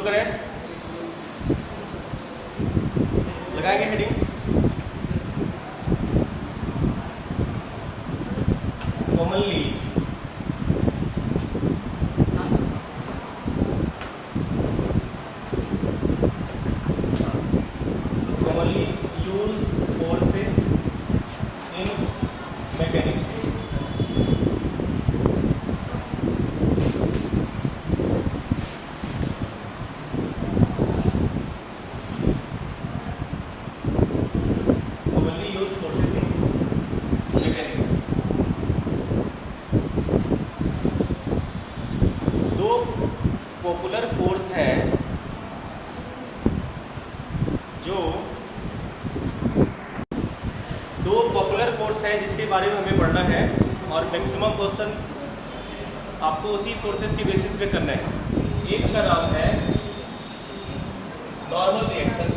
करें, लगाएंगे heading commonly used forces in mechanics. Commonly used forces in mechanics. दो popular force है जिसके बारे में हमें पढ़ना है, और मैक्सिमम क्वेश्चन आपको उसी फोर्सेस की बेसिस पे करना है। एक का नाम है नॉर्मल रिएक्शन,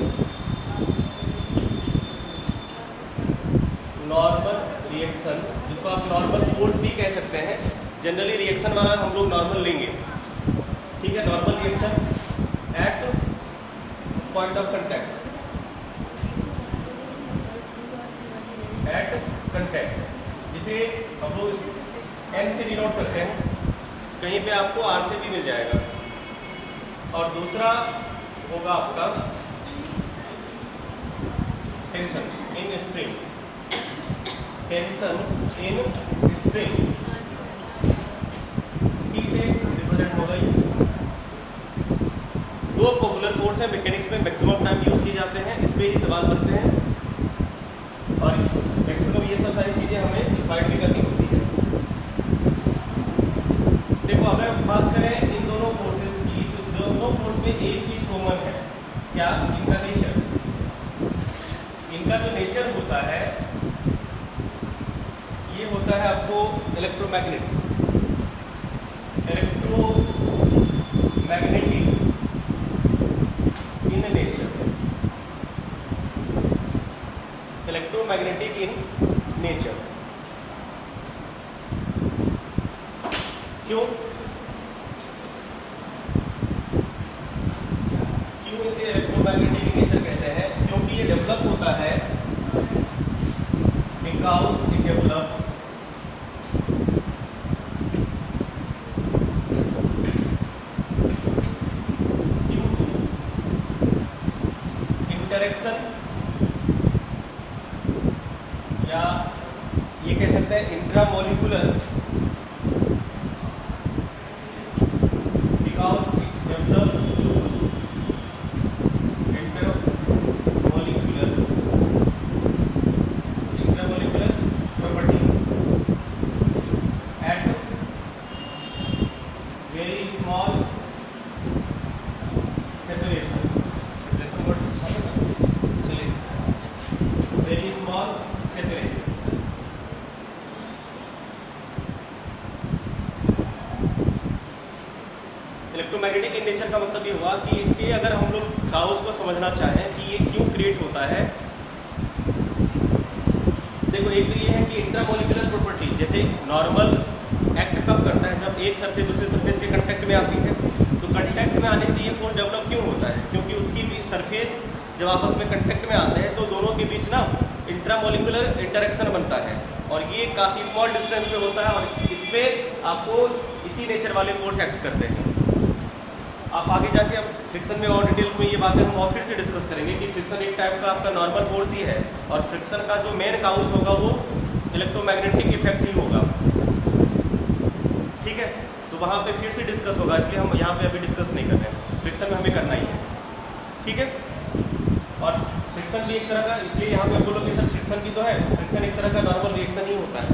जिसको आप नॉर्मल फोर्स भी कह सकते हैं। जनरली रिएक्शन वाला हम लोग नॉर्मल लेंगे, ठीक है। Normal reaction at point of contact, जिसे हम लोग एन से डिनोट करते हैं, कहीं पे आपको आर से भी मिल जाएगा। और दूसरा होगा आपका टेंशन इन स्ट्रिंग, टी से रिप्रेजेंट होगा ये। दो पॉपुलर फोर्स है मैकेनिक्स में, मैक्सिमम टाइम यूज किए जाते हैं, इस पे ही सवाल बनते हैं, और मैक्सिमम ये सब सारी चीज़ें हमें फाइंड भी करनी होती है। देखो, अगर बात करें इन दोनों फोर्सेस की, तो दोनों फोर्स में एक चीज़ कॉमन है, क्या? इनका नेचर। इनका जो नेचर होता है ये होता है आपको electromagnetic in nature, electromagnetic in nature. क्यों इसे इलेक्ट्रोमैग्नेटिक इन नेचर कहते हैं? क्योंकि ये डेवलप होता है because it develop due to interaction, या ये कह सकते हैं intramolecular, because it develop due to intramolecular property at very small separation word चलिए, very small separation. Electromagnetic in nature का मतलब ये हुआ कि इसके अगर हम लोग काउज को समझना चाहें कि ये क्यों क्रिएट होता है, देखो एक तो ये है कि इंट्रामोलिकुलर प्रॉपर्टी, जैसे नॉर्मल एक्ट कब करता है? जब एक सरफेस दूसरे सरफेस के कांटेक्ट में आती है। तो कांटेक्ट में आने से ये फोर्स डेवलप क्यों होता है? क्योंकि उसकी भी सरफेस जब आपस में कांटेक्ट में आते हैं तो दोनों के बीच ना इंट्रामोलिकुलर इंटरेक्शन बनता है, और ये काफ़ी स्मॉल डिस्टेंस पे होता है, और इसमें आपको इसी नेचर वाले फोर्स एक्ट करते हैं। आप आगे जाके अब फ्रिक्शन में और डिटेल्स में ये बातें हम और फिर से डिस्कस करेंगे कि फ्रिक्शन एक टाइप का आपका नॉर्मल फोर्स ही है, और फ्रिक्शन का जो मेन काउज होगा वो इलेक्ट्रोमैग्नेटिक इफेक्ट ही होगा, ठीक है। तो वहाँ पे फिर से डिस्कस होगा, इसलिए हम यहाँ पे अभी डिस्कस नहीं कर रहे हैं, फ्रिक्शन में हमें करना ही है, ठीक है। और फ्रिक्शन भी एक तरह का, इसलिए यहाँ पे बोलो कि सर फ्रिक्शन भी तो है, फ्रिक्शन एक तरह का नॉर्मल रिएक्शन ही होता है।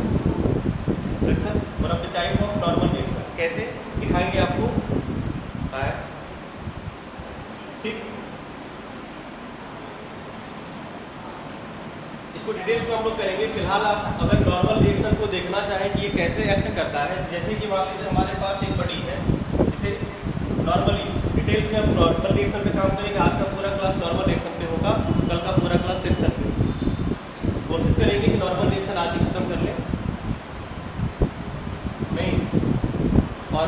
Friction one of the type of normal reaction, कैसे दिखाएंगे आपको, ठीक। इसको डिटेल्स में हम लोग करेंगे। फिलहाल आप अगर नॉर्मल रिएक्शन को देखना चाहें कि ये कैसे एक्ट करता है, जैसे कि मान लीजिए हमारे पास एक बडी है, इसे नॉर्मली डिटेल्स में हम नॉर्मल रिएक्शन पे काम करेंगे। आज का पूरा क्लास नॉर्मल रिएक्शन पे होगा, कल का पूरा क्लास टेंशन पे। कोशिश करेंगे कि नॉर्मल रिएक्शन आज ही खत्म कर लें, नहीं और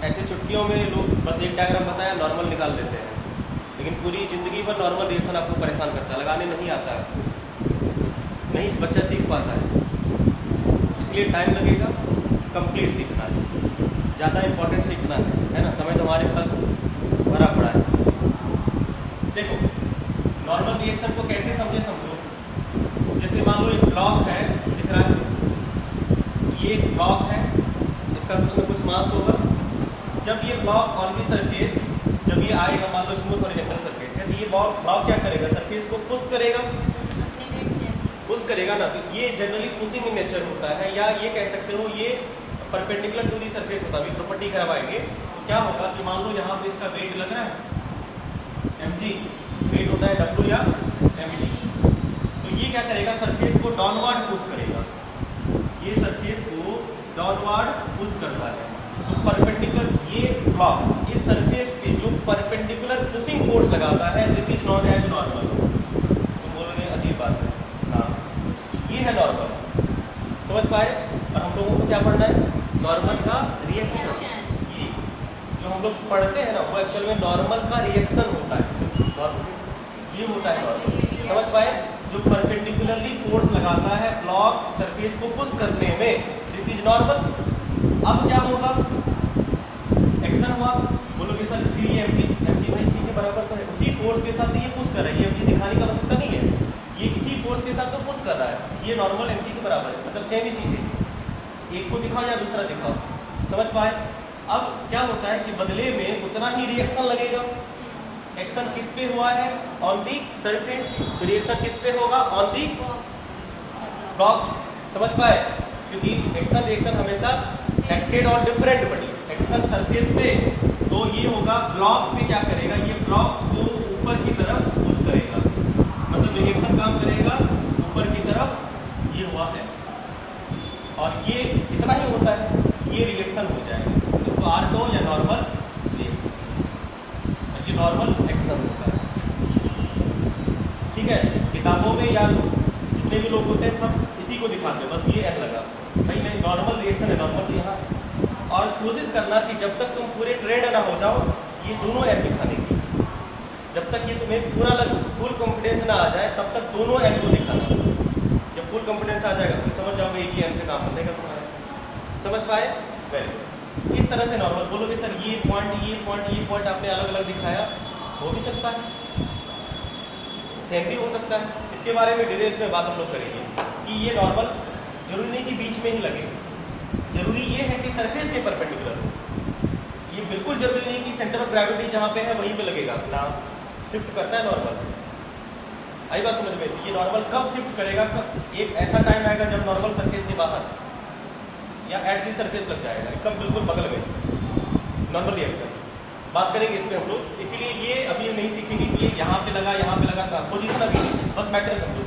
ऐसे चुटकियों में लोग बस एक डायग्राम बताया, नॉर्मल निकाल देते हैं, लेकिन पूरी ज़िंदगी भर नॉर्मल रिएक्शन आपको परेशान करता है, लगाने नहीं आता है, नहीं बच्चा सीख पाता है। इसलिए टाइम लगेगा, कंप्लीट सीखना है, ज़्यादा इम्पोर्टेंट सीखना है ना। समय तो हमारे पास भरा पड़ा है। देखो नॉर्मल रिएक्शन को कैसे समझो। जैसे मान लो एक ब्लॉक है, दिख रहा है, ये एक ब्लॉक है, इसका कुछ ना कुछ मास होगा। जब ये ब्लॉक ऑन दी सरफेस, जब ये आएगा, मान लो स्मूथ हॉरिजॉन्टल सरफेस है, तो ये ब्लॉक क्या करेगा, सरफेस को पुश करेगा ना। तो ये जनरली पुशिंग इन नेचर होता है, या ये कह सकते हो ये परपेंडिकुलर टू दी सरफेस होता है। अभी प्रॉपर्टी करवाएंगे तो क्या होगा कि मान लो यहाँ पे इसका वेट लग रहा है mg, वेट होता है w या mg। तो ये क्या करेगा, सरफेस को डाउनवर्ड पुश करेगा, ये सरफेस को डाउनवर्ड पुश करता है। तो परपेंडिकुलर ये ब्लॉक इस सरफेस पे जो परपेंडिकुलर पुशिंग फोर्स लगाता है, this is known as normal. तुम बोलोगे अजीब बात है, हाँ ये है नॉर्मल, समझ पाए। और हम लोगों को क्या पढ़ना है, नॉर्मल का रिएक्शन। ये जो हम लोग पढ़ते हैं ना, वो एक्चुअल में नॉर्मल का रिएक्शन होता है, नॉर्मल रिएक्शन ये होता है नॉर्मल, समझ पाए। जो परपेंडिकुलरली फोर्स लगाता है ब्लॉक सरफेस को पुश करने में, दिस इज नॉर्मल। अब क्या होगा, एक्शन हुआ, बोलोगे सर 3mg, mg भाई सी के बराबर तो है, उसी फोर्स के साथ ये पुश कर रहा है, ये mg दिखाने का आवश्यकता नहीं है, ये इसी फोर्स के साथ तो पुश कर रहा है, ये नॉर्मल mg के बराबर है, मतलब सेम ही चीज़ है, एक को दिखाओ या दूसरा दिखाओ, समझ पाए। अब क्या होता है कि बदले में उतना ही रिएक्शन लगेगा। एक्शन किस पे हुआ है, ऑन दी सरफेस, तो रिएक्शन किस पे होगा, ऑन दी ब्लॉक, समझ पाए। क्योंकि एक्शन रिएक्शन हमेशा acted on different body, action surface पे तो ये होगा, ब्लॉक पे क्या करेगा, ये ब्लॉक को ऊपर की तरफ पुश करेगा, मतलब रिएक्शन काम करेगा ऊपर की तरफ, ये हुआ है, और ये इतना ही होता है, ये रिएक्शन हो जाएगा, इसको आर कहो या नॉर्मल रिएक्शन, और ये नॉर्मल एक्शन होता है, ठीक है। किताबों में या जितने भी लोग होते हैं सब इसी को दिखाते हैं, बस ये एन लगा भाई नहीं, नॉर्मल रिएक्शन है, नॉर्मल तो यहाँ है। और कोशिश करना कि जब तक तुम पूरे ट्रेंड ना हो जाओ ये दोनों एन दिखाने की, जब तक ये तुम्हें पूरा फुल कॉन्फिडेंस ना आ जाए तब तक दोनों एन को दिखाना। जब फुल कॉन्फिडेंस आ जाएगा तुम समझ जाओगे एक ही एन से काम बनेगा तुम्हारा, समझ पाए। वेल इस तरह से नॉर्मल बोलोगे सर ये पॉइंट आपने अलग अलग दिखाया, हो भी सकता है, सेम भी हो सकता है। इसके बारे में डिटेल्स में बात हम लोग करेंगे कि ये नॉर्मल जरूरी नहीं कि बीच में ही लगे, जरूरी ये है कि सरफेस के परपेंडिकुलर हो, ये बिल्कुल जरूरी नहीं कि सेंटर ऑफ ग्रेविटी जहाँ पे है वहीं पे लगेगा ना, शिफ्ट करता है नॉर्मल। आई बात समझ में, ये नॉर्मल कब शिफ्ट करेगा, कब एक ऐसा टाइम आएगा जब नॉर्मल सरफेस के बाहर या एट दी सरफेस लग जाएगा, एकदम बिल्कुल बगल में नॉर्मल रिएक्शन। बात करेंगे इस पर हम लोग, इसीलिए ये अभी हम नहीं सीखेंगे कि ये यहाँ पे लगा था, पोजीशन अभी बस मैटर समझो।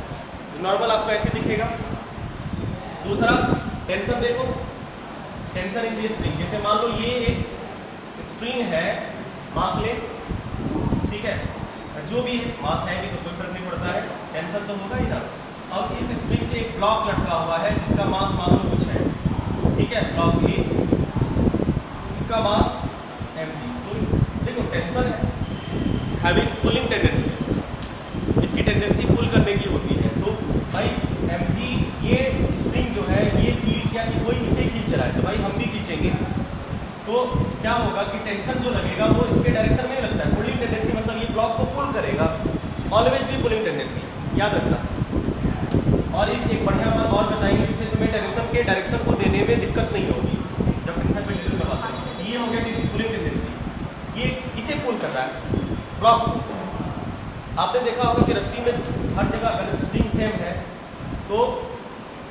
नॉर्मल आपको ऐसे दिखेगा। दूसरा टेंशन देखो, टेंशन इन दी स्ट्रिंग, जैसे मान लो ये एक स्ट्रिंग है मासलेस, ठीक है, जो भी है मास है भी तो कोई फर्क नहीं पड़ता है, टेंशन तो होगा ही ना। अब इस स्ट्रिंग से एक ब्लॉक लटका हुआ है जिसका मास मान लो कुछ है, ठीक है, ब्लॉक ए, इसका मास mg। तो देखो टेंशन है, हैविंग पुलिंग टेंडेंसी, इसकी टेंडेंसी पुल करने की होती है, तो भाई mg ये स्ट्रिंग जो है ये खींच क्या कि कोई इसे खींच रहा है तो भाई हम भी खींचेंगे, तो क्या होगा कि टेंशन जो लगेगा वो इसके डायरेक्शन में लगता है। पुलिंग टेंडेंसी मतलब ये ब्लॉक को पुल करेगा, ऑलवेज भी पुलिंग टेंडेंसी, याद रखना। और एक बढ़िया बात और बताएंगे जिससे तुम्हें टेंशन के डायरेक्शन को देने में दिक्कत नहीं होगी जब टेंशन पे डिटेल में बात करेंगे। ये हो गया पुलिंग टेंडेंसी, ये इसे पुल कर रहा है ब्लॉक को। आपने देखा होगा कि रस्सी में हर जगह अगर स्ट्रिंग सेम है तो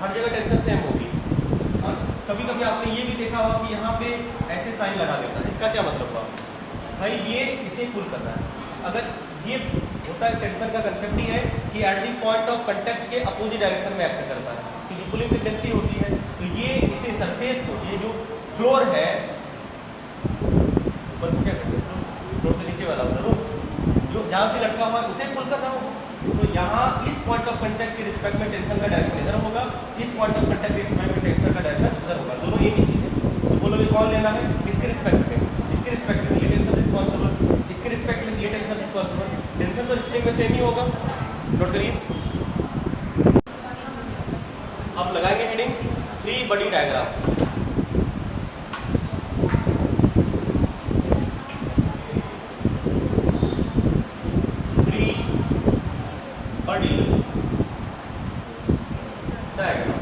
हर जगह टेंशन सेम होगी, और कभी कभी आपने ये भी देखा होगा कि यहाँ पे ऐसे साइन लगा देता है, इसका क्या मतलब हुआ भाई ये इसे पुल कर रहा है। अगर ये होता है टेंशन का कंसेप्ट ही है कि at the point of contact के अपोजिट डायरेक्शन में एक्ट करता है, क्योंकि पुलिंग टेंडेंसी होती है, तो ये इसे सरफेस को, ये जो फ्लोर है ऊपर को क्या कहते हैं, फ्लोर के नीचे वाला होता है रूफ, जो जहाँ से लटका हुआ है उसे पुल कर रहा होगा, तो यहाँ इस पॉइंट ऑफ कांटेक्ट के रिस्पेक्ट में टेंशन का डायरेक्शन इधर होगा, इस पॉइंट ऑफ कांटेक्ट के रिस्पेक्ट में टेंशन का डायरेक्शन उधर होगा, दोनों एक ही चीज़ है। तो बोलोगे कौन लेना है, इसके रिस्पेक्ट में, इसके रिस्पेक्ट में ये टेंशन रिस्पॉन्सिबल, इसके रिस्पेक्ट में ये टेंशन रिस्पॉन्सिबल, टेंशन तो स्ट्रिंग में सेम ही होगा। नोट करिए। अब लगाएंगे heading free body diagram. Free body diagram,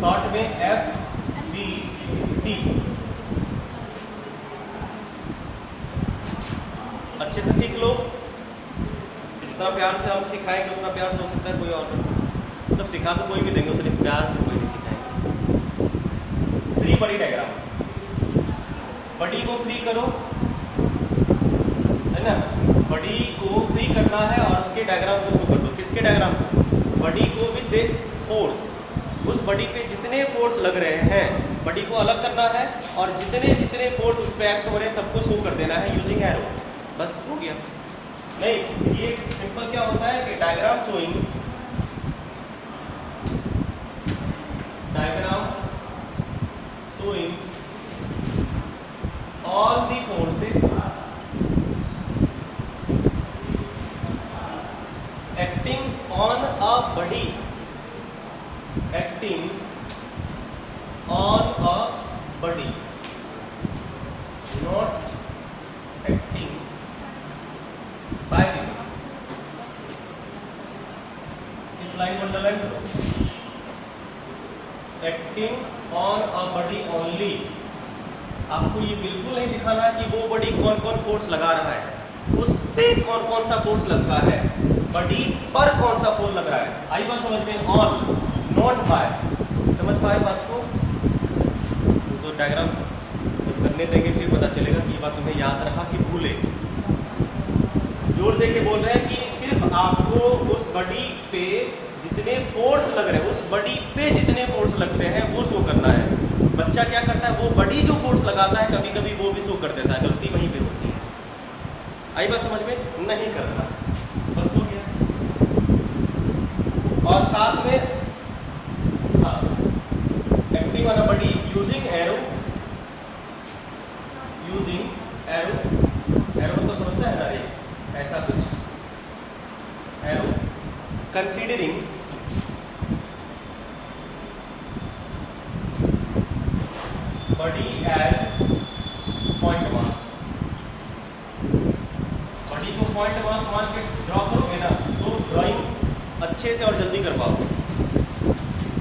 short में FBD। अच्छे से सीख लो, जितना प्यार से हम सिखाएंगे उतना प्यार से हो सकता है कोई और नहीं सीखे। मतलब सिखा तो कोई भी देंगे, उतने प्यार से कोई नहीं सिखाएंगे। फ्री बॉडी डायग्राम, बॉडी को फ्री करो, है ना, बॉडी को फ्री करना है और उसके डायग्राम को शो कर दो। किसके डायग्राम को? बॉडी को विद फोर्स, उस बॉडी पे जितने फोर्स लग रहे हैं बॉडी को अलग करना है और जितने जितने फोर्स उस पर एक्ट हो रहे हैं सबको शो कर देना है यूजिंग एरो। बस हो गया। नहीं, ये सिंपल क्या होता है कि diagram showing, diagram showing all the forces acting on a body, acting on a body, not acting by the. इस लाइन को अंडरलाइन करो। Acting on a body only. आपको ये बिल्कुल नहीं दिखाना कि वो बॉडी कौन कौन फोर्स लगा रहा है, उस पे कौन कौन सा फोर्स लग रहा है, बॉडी पर कौन सा फोर्स लग रहा है। आई बात समझ में? On, not by. समझ पाए बात को? तो डायग्राम जब करने देंगे फिर पता चलेगा कि ये बात तुम्हें याद रहा कि भूले। जोर दे के बोल रहे हैं कि सिर्फ आपको उस बॉडी पे जितने फोर्स लग रहे हैं, उस बॉडी पे जितने फोर्स लगते हैं वो शो करना है। बच्चा क्या करता है, वो बॉडी जो फोर्स लगाता है कभी कभी वो भी शो कर देता है, गलती वहीं पे होती है। आई बात समझ में? नहीं करना, बस हो गया। और साथ में हाँ, acting on a body using arrow, using arrow, arrow तो समझता है ना रे, ऐसा कुछ arrow, considering body as point mass. Body को पॉइंट मास मान के ड्रॉ करोगे ना तो ड्राइंग अच्छे से और जल्दी कर पाओगे।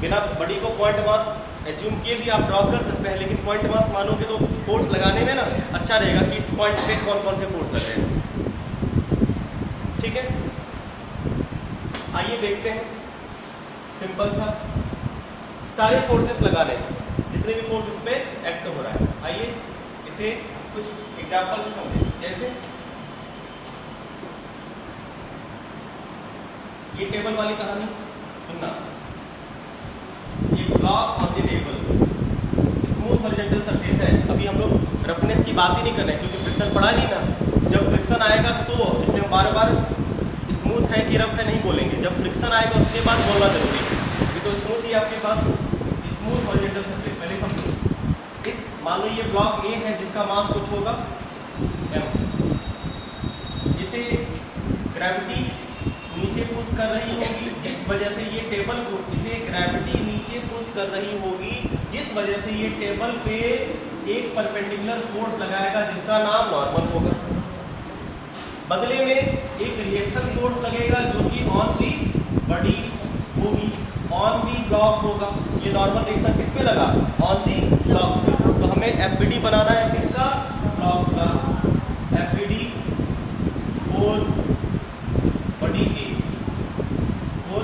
बिना बॉडी को पॉइंट मास एज्यूम किए भी आप ड्रॉ कर सकते हैं, लेकिन पॉइंट मास मानोगे तो फोर्स लगाने में ना अच्छा रहेगा कि इस पॉइंट पे कौन कौन से फोर्स लग रहे हैं। ठीक है, आइए देखते हैं। सिंपल सा सारे फोर्सेस लगाने हैं, जितने भी फोर्स इस पे एक्ट हो रहा है। आइए इसे कुछ एग्जांपल से समझें। जैसे ये टेबल वाली कहानी सुनना। ये block on the table smooth horizontal surface है। अभी हम लोग रफनेस की बात ही नहीं कर रहे क्योंकि फ्रिक्शन पड़ा नहीं ना। जब फ्रिक्शन आएगा तो इसलिए हम बार बार स्मूथ है कि रफ है नहीं बोलेंगे। जब फ्रिक्शन आएगा उसके बाद बोलना जरूरी है। अभी तो स्मूथ ही आपके पास स्मूथ हॉरिजॉन्टल सरफेस। पहले समझो, इस मान लो ये ब्लॉक ए है जिसका मास कुछ होगा m। इसे ग्रेविटी नीचे पुश कर रही होगी जिस वजह से ये टेबल को, इसे ग्रेविटी नीचे पुश कर रही होगी जिस वजह से ये टेबल पे एक परपेंडिकुलर फोर्स लगाएगा जिसका नाम नॉर्मल होगा। बदले में एक रिएक्शन फोर्स लगेगा जो कि ऑन दी बॉडी होगी, ऑन दी ब्लॉक होगा। ये नॉर्मल रिएक्शन किस पे लगा? ऑन दी ब्लॉक पे। तो हमें एफबीडी बनाना है किसका? ब्लॉक का। FBD for body A, for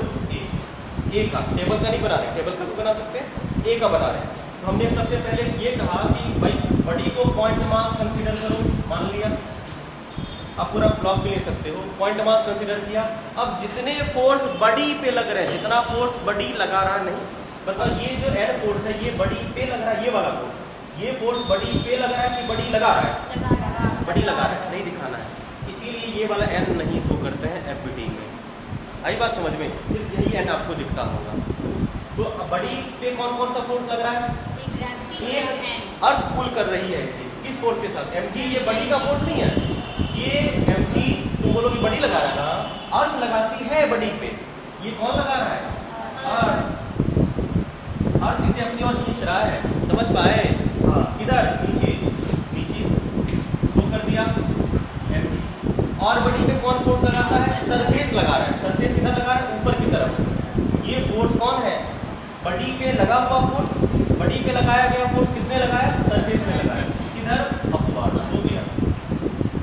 a का। टेबल का नहीं बना रहे, टेबल का भी बना सकते हैं, ए का बना रहे हैं। तो हमने सबसे पहले ये कहा कि भाई बॉडी को पॉइंट मास कंसीडर करो, मान लिया। आप पूरा ब्लॉक भी ले सकते हो, पॉइंट मास कंसीडर किया। अब जितने फोर्स बॉडी पे लग रहे हैं, जितना फोर्स बॉडी लगा रहा है, नहीं बताओ ये जो एन फोर्स है ये बॉडी पे लग रहा है, ये वाला फोर्स, ये फोर्स बॉडी पे लग रहा है कि बॉडी लगा रहा है? बॉडी लगा रहा है, नहीं दिखाना है। इसीलिए ये वाला एन नहीं शो करते हैं एफबीडी में। आई बात समझ में? सिर्फ यही एन आपको दिखता होगा। तो बॉडी पे कौन कौन सा फोर्स लग रहा है? एक अर्थ पुल कर रही है इसे, किस फोर्स के साथ? mg ये बॉडी का फोर्स नहीं है, ये mg तुम बोलोगे बॉडी लगा रहा है ना, अर्थ लगाती है बॉडी पे, ये कौन लगा रहा है? अर्थ। अर्थ इसे अपनी ओर खींच रहा है, समझ पाए? हाँ, किधर? नीचे, नीचे शो कर दिया mg। और बॉडी पे कौन फोर्स लगाता है? सरफेस लगा रहा है। सरफेस किधर लगा रहा है? ऊपर की तरफ। ये फोर्स कौन है? बॉडी पे लगा हुआ फोर्स। बॉडी पे लगाया गया फोर्स किसने लगाया? सरफेस ने लगाया। किधर? अपवार्ड। हो गया,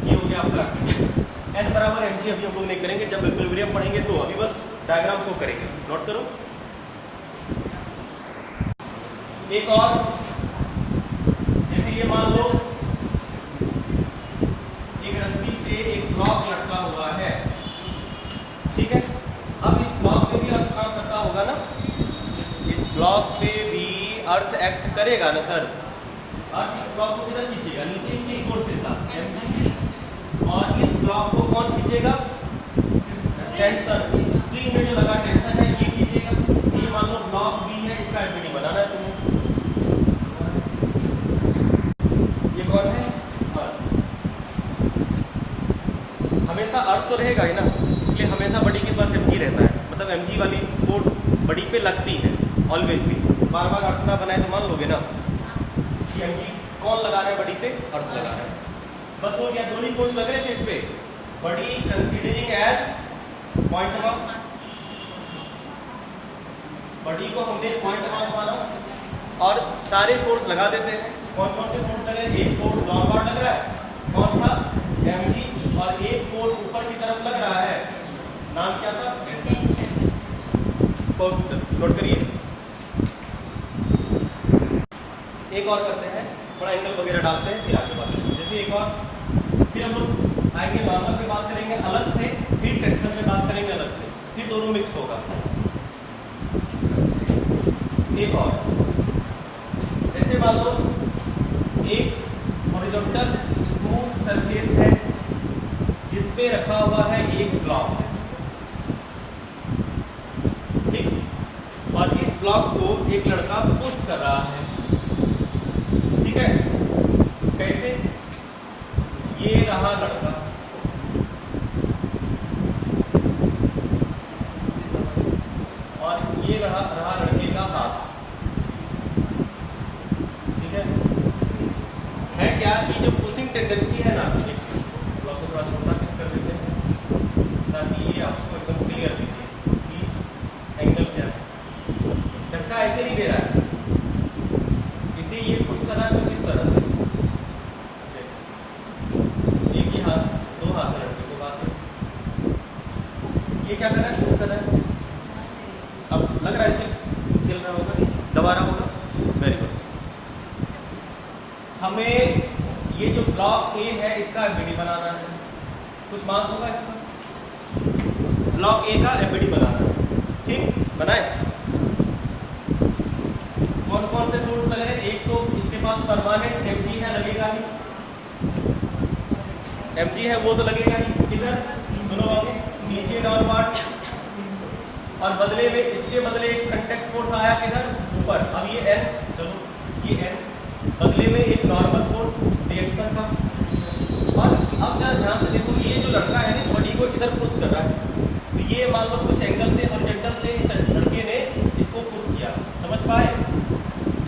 ये हो गया आपका n बराबर mg। अभी हम लोग नहीं करेंगे, जब इक्विलिब्रियम पढ़ेंगे तो, अभी बस डायग्राम शो करेंगे। नोट करो। एक और, जैसे ये मान लो एक रस्सी से एक ब्लॉक लटका हुआ है, ठीक है? अब इस ब्लॉक पे भी अर्थ काम करता होगा ना, इस ब्लॉक पे भी अर्थ एक्ट करेगा ना सर। अर्थ इस ब्लॉक को किधर खींचेगा? नीचे, किस फोर्स के साथ? mg। और इस ब्लॉक को कौन खींचेगा? टेंशन, स्प्रिंग में जो लगा टेंशन है ये खींचेगा। ये मान लो ब्लॉक बी है, इसका एमपीडी बनाना है तुम्हें। ये कौन है? अर्थ। हमेशा अर्थ तो रहेगा ही ना, इसलिए हमेशा बॉडी के पास mg रहता है, मतलब mg वाली फोर्स बॉडी पे लगती है ऑलवेज भी। बार बार अर्थ ना बनाए तो मान लोगे ना कि mg कौन लगा रहा है बॉडी पे? अर्थ लगा रहा है। बस हो गया, दोनों ही फोर्स लग रहे थे इस पे। Body considering as point mass, body को हमने पॉइंट मास माना और सारे फोर्स लगा देते हैं। कौन कौन से फोर्स लग रहे हैं? एक फोर्स नॉर्मल लग रहा है, कौन सा? mg। और एक फोर्स ऊपर की तरफ लग रहा है, नाम क्या था? नोट करिए। एक और करते हैं, थोड़ा एंगल वगैरह डालते हैं, फिर आगे बात करेंगे। जैसे एक और, फिर हम लोग आएंगे नॉर्मल पे बात करेंगे अलग से, फिर टेंशन पे बात करेंगे अलग से, फिर दोनों मिक्स होगा। एक और, जैसे मान लो एक हॉरिजॉन्टल स्मूथ सरफेस है जिस पे रखा हुआ है एक ब्लॉक, ठीक? और इस ब्लॉक को एक लड़का पुश कर रहा है, ठीक है? कैसे? ये रहा लड़का, और ये रहा लड़के का हाथ, ठीक है क्या? कि जो पुशिंग टेंडेंसी है ना, ब्लॉक को थोड़ा छोटा कर देते हैं ताकि ये आपको एकदम क्लियर दिखे कि एंगल क्या है। झटका ऐसे नहीं दे रहा है, इसे ये पुश कर रहा है कुछ इस तरह से। एक ही हाथ, दो हाथ है लड़के को बात है, ये क्या कर रहा है? पुश कर रहा है। अब लग रहा है कि खेल रहा होगा, दबा रहा होगा। Very good. हमें ये जो ब्लॉक ए है इसका एमपीडी बनाना है, कुछ मास होगा इसका, ब्लॉक ए का एमपीडी बनाना है, ठीक? बनाए। कौन कौन से फोर्स लग रहे हैं? एक तो इसके पास परमानेंट mg है, लगेगा ही, mg है वो तो लगेगा ही। किधर? सुनो बाबू, नीचे डाउनवर्ड। और बदले में, इसके बदले एक कंटेक्ट फोर्स आया किधर? ऊपर। अब ये n, चलो ये n, बदले में एक नॉर्मल फोर्स रिएक्शन का। और अब जरा ध्यान से देखो, ये जो लड़का है इस बॉडी को इधर पुश कर रहा है, तो ये मान लो कुछ एंगल से, हॉरिजॉन्टल से इस लड़के ने इसको पुश किया, समझ पाए?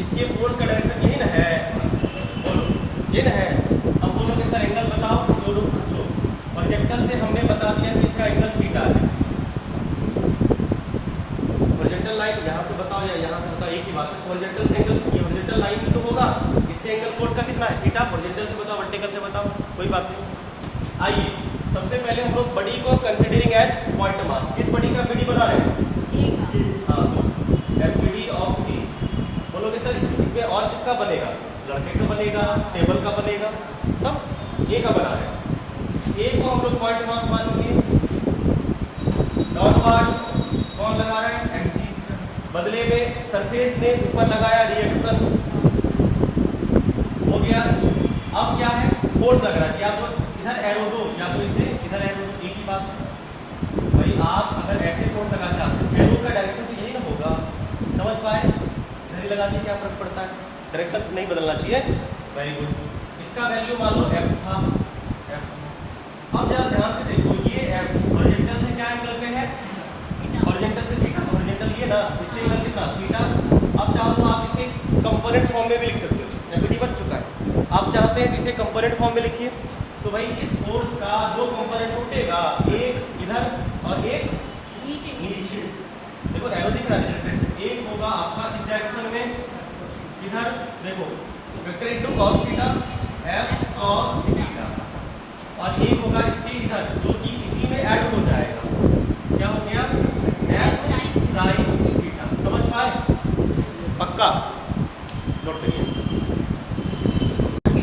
इसके फोर्स का डायरेक्शन यही ना है, बोलो ये ना है। अब बोलोगे सर एंगल बताओ, लो हॉरिजॉन्टल से हमने बता दिया कि इसका एंगल थीटा है। हॉरिजॉन्टल लाइन यहाँ से बताओ या यहाँ से बताओ, एक ही बात है। हॉरिजॉन्टल से एंगल, ये हॉरिजॉन्टल लाइन ही तो होगा, इससे एंगल फोर्स का कितना है? थीटा। हॉरिजॉन्टल से बताओ, वर्टिकल से बताओ, कोई बात नहीं। आइए सबसे पहले हम लोग बॉडी को कंसीडरिंग एज पॉइंट मास, किस बॉडी का एमपीडी बना रहे हैं? हाँ, तो एमपीडी ऑफ ए। बोलोगे सर इसमें और किसका बनेगा? लड़के का बनेगा, टेबल का बनेगा, तब ए का बना रहे हैं। ए को हम लोग पॉइंट मास मानेंगे। डाउनवर्ड कौन लगा रहा है? mg। बदले में सरफेस ने ऊपर लगाया रिएक्शन, हो गया। अब क्या है? फोर्स लग रहा है, या तो इधर एरो दो या तो इसे इधर एरो दो, एक ही बात। भाई आप अगर ऐसे फोर्स लगाना चाहते हैं, एरो का डायरेक्शन तो यही ना होगा, समझ पाए? इधर ही लगाने क्या फर्क पड़ता है, डायरेक्शन नहीं बदलना चाहिए। Very good. इसका वैल्यू मान लो f था, f। अब जरा ध्यान से देखो, ये f हॉरिजॉन्टल से क्या एंगल पे है, हॉरिजॉन्टल से थीटा, हॉरिजॉन्टल ये ना, इससे एंगल कितना थीटा। अब चाहो तो आप इसे कंपोनेंट फॉर्म में भी लिख सकते हो, एफबीडी बन चुका है। आप चाहते हैं तो इसे कंपोनेंट फॉर्म में लिखिए। तो भाई इस फोर्स का दो कंपोनेंट टूटेगा, एक इधर और एक नीचे। देखो एरो दिख रहा है रिजल्टेंट, एक होगा आपका इस डायरेक्शन में, इधर देखो vector into cos theta f cos theta, और एक होगा इसके इधर जो कि इसी में ऐड हो जाएगा, क्या हो गया f sin थीटा। समझ पाए? पक्का नोट करिए।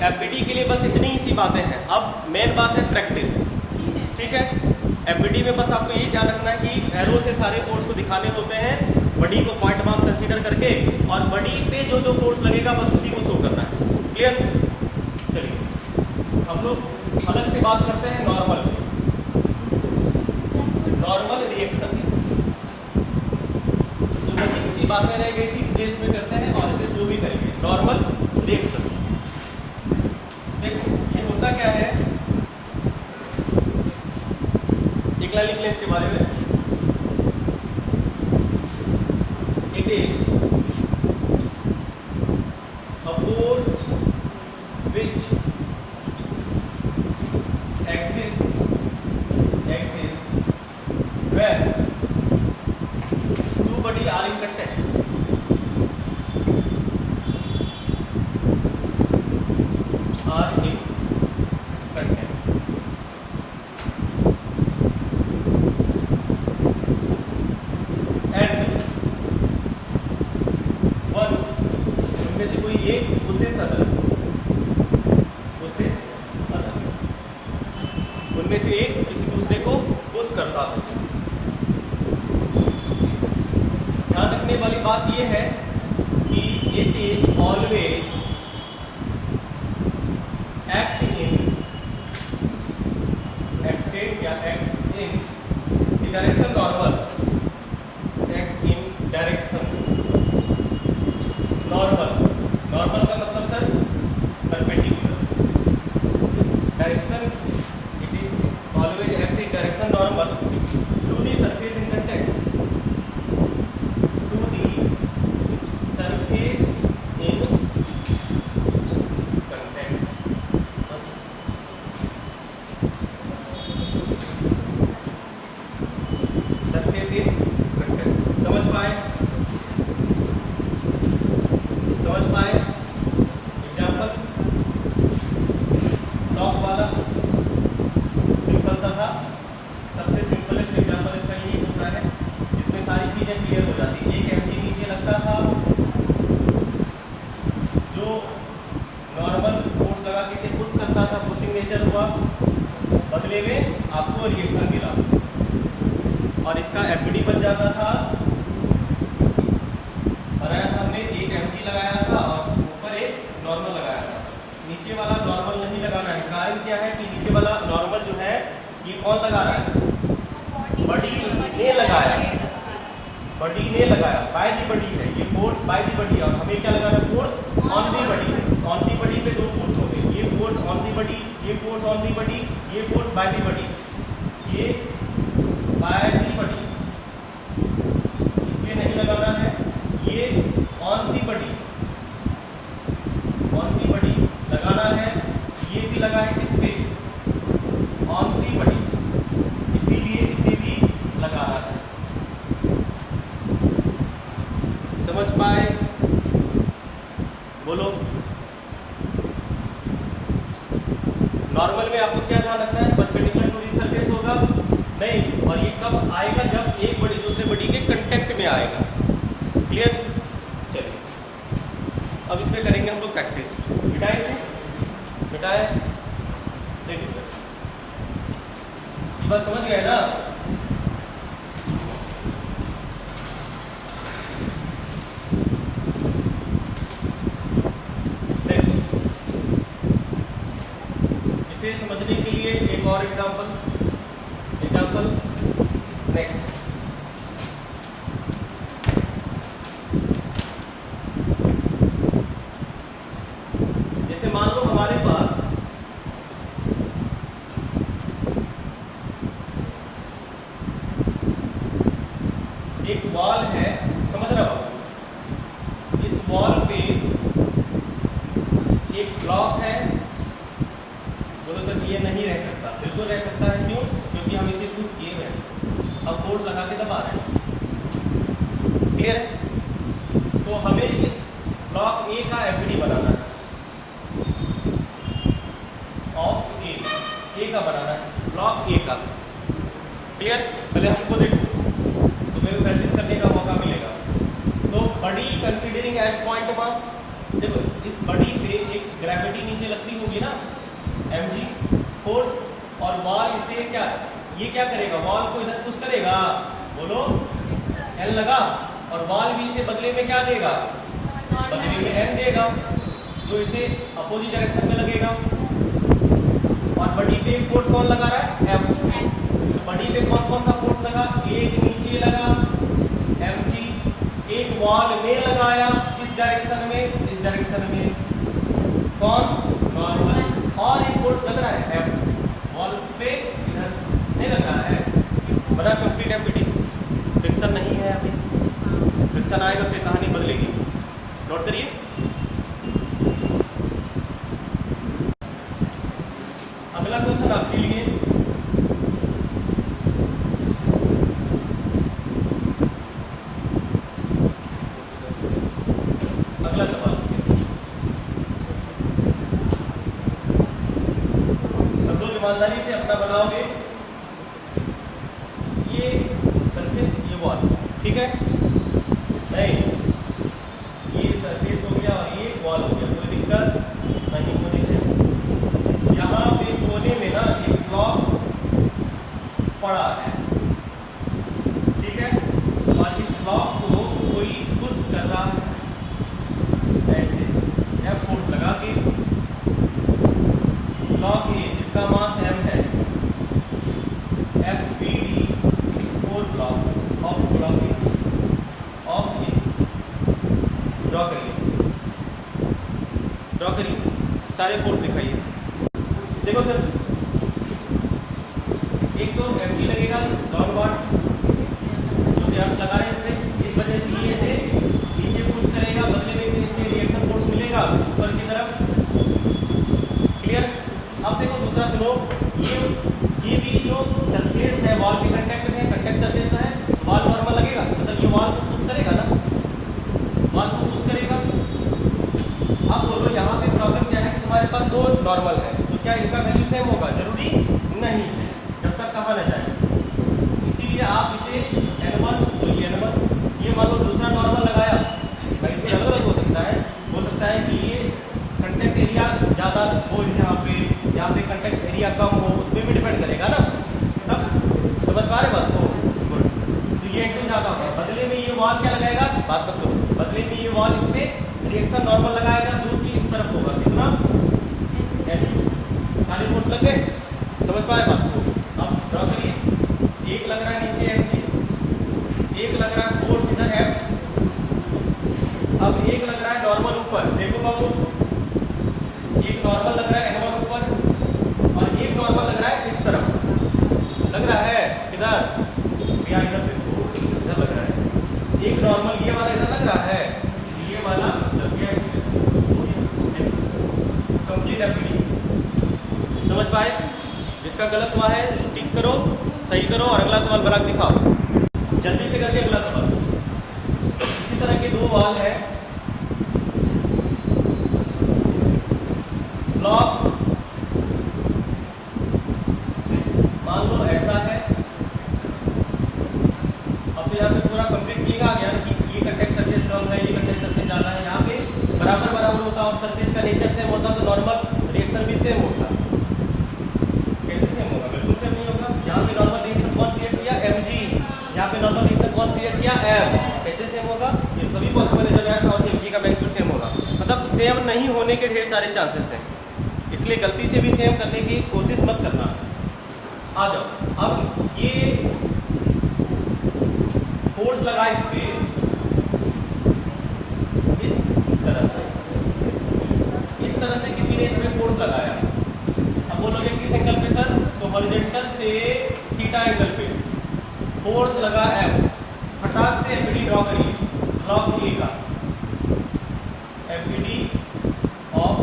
एफबीडी के लिए बस इतनी ही सी बातें हैं। अब मेन बात है प्रैक्टिस, ठीक है। एफबीडी में बस आपको ये ध्यान रखना है कि एरो से सारे फोर्स को दिखाने होते हैं, बॉडी को पॉइंट मास कंसीडर करके, और बॉडी पे जो जो फोर्स लगेगा बस उसी को शो करना है। क्लियर? चलिए हम लोग अलग से बात करते हैं नॉर्मल रिएक्शन। जो बची कुछ बातें रह गई थी डिटेल्स में करते हैं और इसे शो भी करेंगे। नॉर्मल रिएक्शन देखो ये होता क्या है, एक लाइन लिख लें इसके बारे में। It is a force which exists when two bodies are in contact. उनमें से एक किसी दूसरे को पुश करता है। ध्यान रखने वाली बात यह है कि it is always act in direction normal, act in direction normal. Normal का मतलब sir perpendicular direction, always act in direction normal to the surface in contact, to the surface in contact। बस surface in contact। समझ पाए? समझ पाए? Example top वाला सा था, सबसे सिंपलेस्ट एग्जांपल इसका यही होता है, इसमें सारी चीजें क्लियर हो जाती है। एक mg नीचे लगता था, जो नॉर्मल फोर्स लगा के इसे पुश करता था, पुशिंग नेचर हुआ, बदले में आपको रिएक्शन मिला और इसका एफबीडी बन जाता था। बनाया था हमने, एक mg लगाया था और ऊपर एक नॉर्मल लगाया था। नीचे वाला नॉर्मल नहीं लगाना है, कारण क्या है कि नीचे वाला नॉर्मल जो है ये कौन लगा रहा है? बॉडी ने लगाया, बॉडी ने लगाया, बाय दी बॉडी है ये फोर्स, बाय दी बॉडी। और हमें क्या लगाना है? Force on the body. On the body पे दो फोर्स होंगे, ये फोर्स ऑन दी बॉडी, ये फोर्स ऑन दी बॉडी, ये फोर्स बाय दी बॉडी, ये बाय दी बॉडी, इसलिए नहीं लगाना है। ये on the body, on the body लगाना है, ये भी लगा है किस पे? ऑन दी बॉडी, इसीलिए इसे भी लगाना है। समझ पाए? बोलो। नॉर्मल में आपको क्या ध्यान रखना है? परपेंडिकुलर टू दी सरफेस होगा नहीं, और ये कब आएगा? जब एक बॉडी दूसरे बॉडी के कांटेक्ट में आएगा। क्लियर? चलिए अब इसमें करेंगे हम लोग प्रैक्टिस। मिटाए से मिटाए, देखिए बस समझ गए ना? इसे समझने के लिए एक और एग्जाम्पल नेक्स्ट। जैसे मान लो हमारे पास एक वॉल है, समझ रहे हो, इस वॉल पे एक ब्लॉक है, बोलो सर ये नहीं रह सकता, बिल्कुल रह सकता है, क्यों? क्योंकि हम इसे पुश किए हुए हैं, अब फोर्स लगा के दबा रहे हैं, क्लियर है? तो हमें इस ब्लॉक ए का एफबीडी बनाना है, ऑफ ए का बनाना है, ब्लॉक ए का, क्लियर? पहले हमको देखो, तुम्हें प्रैक्टिस करने का मौका मिलेगा। तो बड़ी कंसीडरिंग एज पॉइंट मास, देखो इस बड़ी पे एक ग्रेविटी नीचे लगती होगी ना, mg फोर्स, और वॉल इसे क्या, ये क्या करेगा, वॉल को इधर पुश करेगा, बोलो L लगा, और वॉल भी इसे बदले में क्या देगा, बदले में M देगा, जो इसे अपोजिट डायरेक्शन में लगेगा। और बड़ी पे फोर्स कौन लगा रहा है, F, तो बड़ी पे कौन कौन सा फोर्स लगा, एक नीचे लगा mg, एक वॉल में लगाया, किस डायरेक्शन में, इस डायरेक्शन में, कौन, नॉर्मल, और एक फोर्स लग रहा है F, वॉल पे इधर नहीं लग रहा है, बड़ा कंप्लीट एफबीडी, फ्रिक्शन नहीं है अभी, फ्रिक्शन आएगा फिर कहानी बदलेगी, नोट करिए। अगला क्वेश्चन आपके लिए, अगला सवाल, सब लोग ईमानदारी से अपना बनाओगे। ये सरफेस, ये वॉल, ठीक है, नहीं ये सरफेस हो गया और ये वॉल हो गया, कोई दिक्कत नहीं होनी चाहिए। यहाँ पे कोने में ना एक ब्लॉक पड़ा है, ठीक है, और इस ब्लॉक को कोई पुश कर रहा है ऐसे, F फोर्स लगा के, ब्लॉक ए जिसका मास m है, FBD 4 block of block A, of A, draw करिए, ड्रॉ करिए, सारे फोर्स दिखाइए। देखो सर, एक तो FD लगेगा लॉन्ग बार, जो कि आप लगा रहे हैं इसमें, इस वजह से ये से नीचे पुश करेगा, बदले में इससे रिएक्शन फोर्स मिलेगा ऊपर की तरफ, क्लियर? अब देखो दूसरा सुनो, ये भी जो सरफेस है वॉल के कांटेक्ट में, कांटेक्ट सरफेस है, वॉल नॉर्मल लगेगा, मतलब ये वॉल को पुश करेगा ना, वॉल को पुश करेगा। अब बोलो यहाँ पे प्रॉब्लम क्या है कि तुम्हारे पास दो नॉर्मल है, तो क्या इनका वैल्यू सेम होगा, जरूरी नहीं है, जब तक कहा न जाए, इसीलिए आप इसे N1, तो ये N1, ये मान लो दूसरा नॉर्मल लगाया, भाई इससे अलग अलग हो सकता है कि ये कंटेक्ट एरिया ज़्यादा हो, यहाँ पे कंटेक्ट एरिया कम हो, उस पर भी डिपेंड करेगा ना, तब समझ पा रहे बात को, तो ये N2 ज़्यादा होगा, बदले में ये वॉल क्या लगाएगा, बात मत करो, बदले में ये वॉल इस पे रिएक्शन नॉर्मल लगाएगा, जो कि इस तरफ होगा, कितना, N2, सारे फोर्स लग गए, समझ पाए बात को? अब ड्रॉ करिए, एक लग रहा है नीचे mg, एक लग रहा है फोर्स इधर F, अब एक लग रहा है नॉर्मल ऊपर, देखो बाबू, एक नॉर्मल लग रहा है N1 ऊपर, और एक नॉर्मल लग रहा है इस तरफ, लग रहा है इधर, या इधर देखो, इधर लग रहा है, एक नॉर्मल ये वाला इधर लग रहा है, ये वाला लग गया, कंप्लीट एफबीडी, समझ पाए? जिसका गलत हुआ है टिक करो, सही करो, और अगला सवाल बना के दिखाओ, जल्दी से करके अगला सवाल। इसी तरह के दो वाल है, ब्लॉक मान लो ऐसा है, अब तो यहाँ पे पूरा कंप्लीट किएगा, आ गया कि ये कंटेक्ट सरफेस कम है, ये कंटेक्ट सरफेस ज़्यादा है, यहाँ पे बराबर बराबर होता, और सरफेस का नेचर सेम होता तो नॉर्मल रिएक्शन भी सेम होता, कैसे सेम होगा, बिल्कुल सेम नहीं होगा। यहाँ पे नॉर्मल रिएक्शन कौन क्रिएट किया, mg, यहाँ पे नॉर्मल रिएक्शन कौन क्रिएट किया, F, कैसे सेम होगा, ये तभी पॉसिबल है जब F और mg का मैग्नीट्यूड सेम होगा, मतलब सेम नहीं होने के ढेर सारे चांसेस हैं, इसलिए गलती से भी सेम करने की कोशिश मत करना। आ जाओ, अब ये फोर्स लगा इस पे इस तरह से किसी ने इसमें फोर्स लगाया, अब बोलोगे किस एंगल पे सर, तो हॉरिजॉन्टल से थीटा एंगल पे फोर्स लगा F, फटाक से ड्रॉ करिए ब्लॉक ए का एफपीडी ऑफ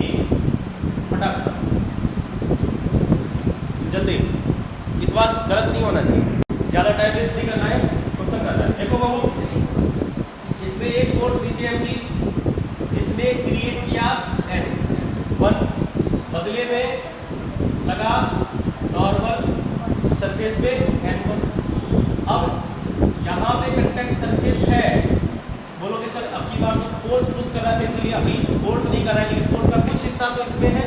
ए फटाक सा जल्दी, इस बार गलत नहीं होना चाहिए, ज्यादा टाइम वेस्ट नहीं करना है, क्वेश्चन करना है। देखो बाबू, इसमें एक फोर्स नीचे एमजी जिसने क्रिएट किया N1, बदले में लगा नॉर्मल सरफेस पे N1। अब यहाँ पे कंटेक्ट सरफेस है, बोलोगे सर अब की बार तो फोर्स पुश कर रहा है, इसलिए अभी फोर्स नहीं कर रहा है, लेकिन फोर्स का कुछ हिस्सा तो इसमें है,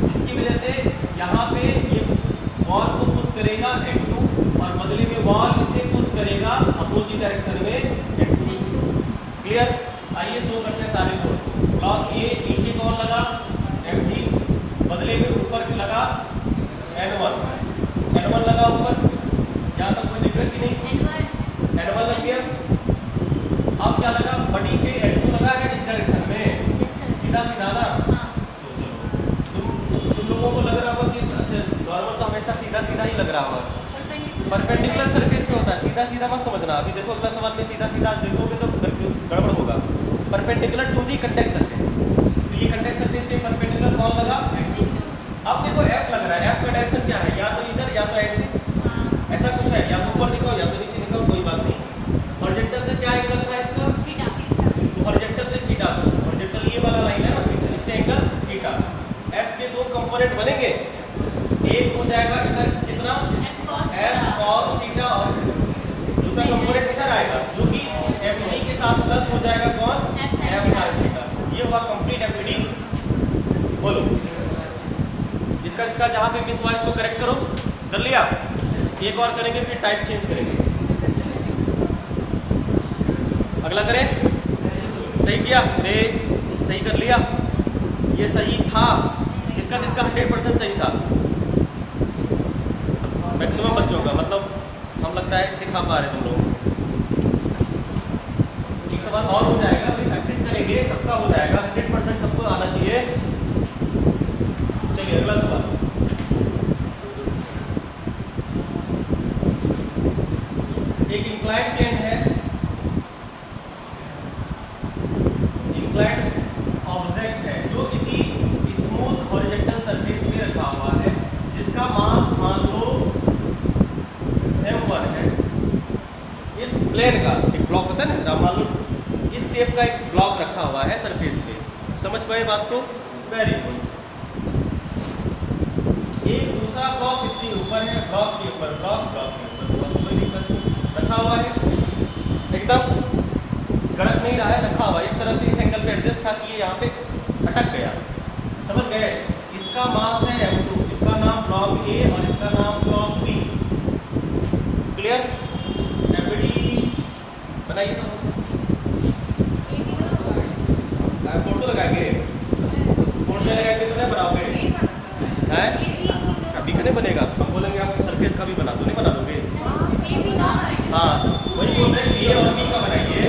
जिसकी वजह से यहाँ पे ये वॉल को पुश करेगा N2 और बदले में वॉल इसे पुश करेगा अपोजिट डायरेक्शन में N2। क्लियर? आइए शो करते हैं सारे फोर्स। ब्लॉक ए नीचे कौन लगा mg, बदले में ऊपर लगा N1 लगा ऊपर, यहाँ तक कोई दिक्कत ही नहीं, N1 लग गया। अब क्या लगा, बड़ी पे N2 लगा है इस डायरेक्शन में, सीधा सीधा ना। तो चलो तुम लोगों को लग रहा होगा कि नॉर्मल तो हमेशा सीधा सीधा ही लग रहा होगा, परपेंडिकुलर सरफेस पे होता है, सीधा सीधा मत समझना। अभी देखो अगला सवाल में सीधा सीधा देखोगे तो गड़बड़ होगा। Perpendicular to the contact surface, तो ये कंटेक्ट सरफेस के परपेंडिकुलर कौन लगा N2। अब देखो F लग रहा है, F का डायरेक्शन क्या है, या तो इधर या तो ऐसे, ऐसा कुछ है, या तो ऊपर दिखाओ या तो नीचे दिखाओ, कोई बात नहीं। हॉरिजॉन्टल से क्या एंगल था इसका, तो हॉरिजॉन्टल से थीटा, तो हॉरिजॉन्टल ये वाला लाइन है ना, इससे एंगल थीटा। F के दो कंपोनेंट बनेंगे, एक हो जाएगा इधर कितना F cos थीटा और दूसरा कंपोनेंट इधर आएगा जो कि mg के साथ प्लस हो जाएगा कौन, F sin थीटा। ये हुआ कंप्लीट एफपीडी। बोलो इसका जहाँ पे मिस हुआ इसको करेक्ट करो, कर लिया? एक और करेंगे फिर टाइप चेंज करेंगे। अगला करें, सही किया रे, सही कर लिया, ये सही था, किसका 100% सही था, मैक्सिमम बच्चों का, मतलब हम लगता है सिखा पा रहे तुम लोग। एक सवाल और हो जाएगा, फिर प्रैक्टिस करेंगे, सबका हो जाएगा, 100% सबको आना चाहिए। चलिए अगला सवाल, एक इंक्लाइंड प्लेन है, इंक्लाइंड ऑब्जेक्ट है जो किसी स्मूथ हॉरिजॉन्टल सरफेस में रखा हुआ है, जिसका मास मान लो m1 है। इस प्लेन का एक ब्लॉक होता है ना, मान लो इस शेप का एक ब्लॉक रखा हुआ है सरफेस पे, समझ पाए बात को? Very good. एक दूसरा ब्लॉक इसके ऊपर है, ब्लॉक के ऊपर ब्लॉक, कोई दिक्कत नहीं, रखा हुआ है, एकदम गड़क नहीं रहा है, रखा हुआ है इस तरह से, इस एंगल पे एडजस्ट था कि ये यहाँ पे अटक गया, समझ गए? इसका मास है m2, इसका नाम ब्लॉक A और इसका नाम ब्लॉक B। क्लियर? एफपीडी बनाइए तो फोर्स लगाएंगे, फोर्स में लगाएंगे तो नहीं बनाओगे हैं, कभी का नहीं बनेगा, हम बोलेंगे आप सरफेस का भी बना दो, नहीं बना दोगे? हाँ वही बोल रहे हैं, ए और बी का बनाइए।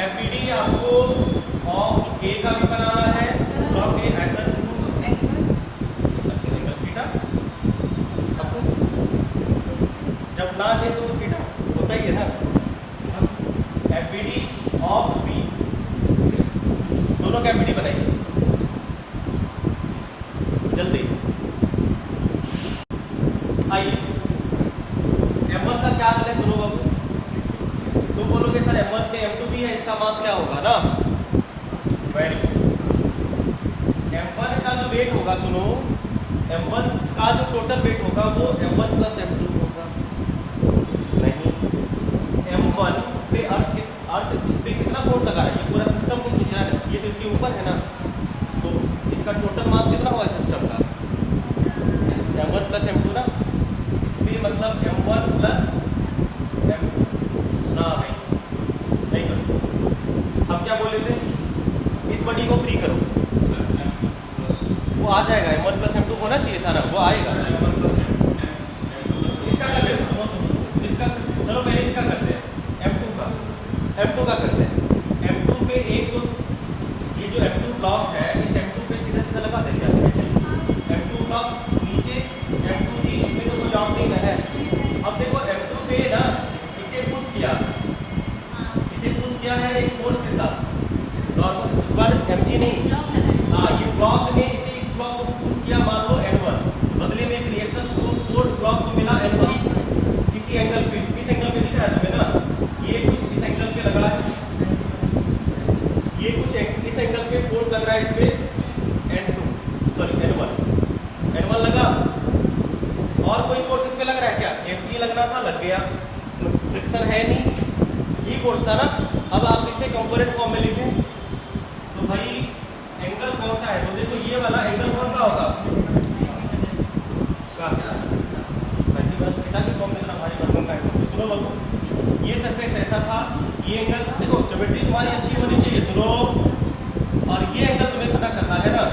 एफपीडी आपको ऑफ ए का भी बनाना है, ब्लॉक ए ऐसा अच्छा एंगल थीटा, जब ना दे तो थीटा होता ही है ना। एफपीडी ऑफ बी, दोनों का एफपीडी बनाइए जल्दी। आइए m1 का क्या करें, सुनो बाबू, तुम बोलोगे सर m1 पे m2 भी है, इसका मास क्या होगा ना, वेरी गुड। m1 का जो वेट होगा, सुनो, m1 का जो टोटल वेट होगा वो m1 प्लस m2 होगा, नहीं m1 पे अर्थ इस पे कितना फोर्स लगा रहा है, ये पूरा सिस्टम को खींच रहा है, ये तो इसके ऊपर है ना, तो इसका टोटल मास कितना हुआ सिस्टम का, m1 प्लस m2 ना, इसमें मतलब m1 प्लस m2 ना, नहीं करो। अब क्या बोले थे, इस बॉडी को फ्री करो, वो आ जाएगा, m1 प्लस m2 होना चाहिए था ना, वो आएगा। इसका कर ले, इसका चलो पहले इसका करते हैं, m2 का करते हैं। m2 पे एक तो ये जो m2 ब्लॉक है, इस m2 पे सीधा सीधा लगा देंगे ऐसे, m2 ब्लॉक नीचे, m2 जी इसमें तो कोई लॉक नहीं है। अब देखो m2 पे ना इसे पुश किया, और कोई फोर्स इस पे लग रहा है क्या? Fg लगना था, लग गया, फ्रिक्शन है नहीं, ये फोर्स था ना। अब आप इसे कंपोनेंट फॉर्म में लिखें तो भाई एंगल कौन सा है? तो देखो ये वाला एंगल कौन सा होगा? थीटा की फॉर्म में इतना भारी भरकम का है। सुनो लोगों, ये सरफेस ऐसा था, ये एंगल देखो, ज्योमेट्री तुम्हारी अच्छी होनी चाहिए, सुनो। और ये एंगल तुम्हें पता करना है ना,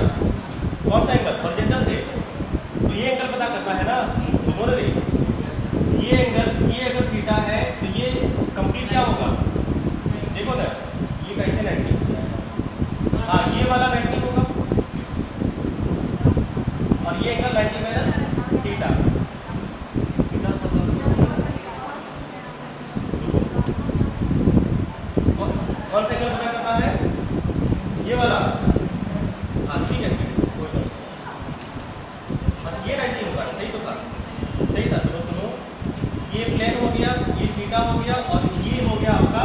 कौन सा एंगल? हॉरिजॉन्टल से, तो ये एंगल पता करना है ना, सुनो रे। ये एंगल, ये अगर थीटा है तो ये कंप्लीट क्या होगा? देखो ना, ये कैसे 90, हाँ ये वाला 90 होगा, और ये एंगल 90 माइनस थीटा। सीधा सा कौन सा एंगल पता करना है? ये वाला, हाँ ठीक है, कोई बात नहीं, बस ये 90 होगा, सही तो था, सही था। सुनो सुनो, ये प्लेन हो गया, ये थीटा हो गया, और ये हो गया आपका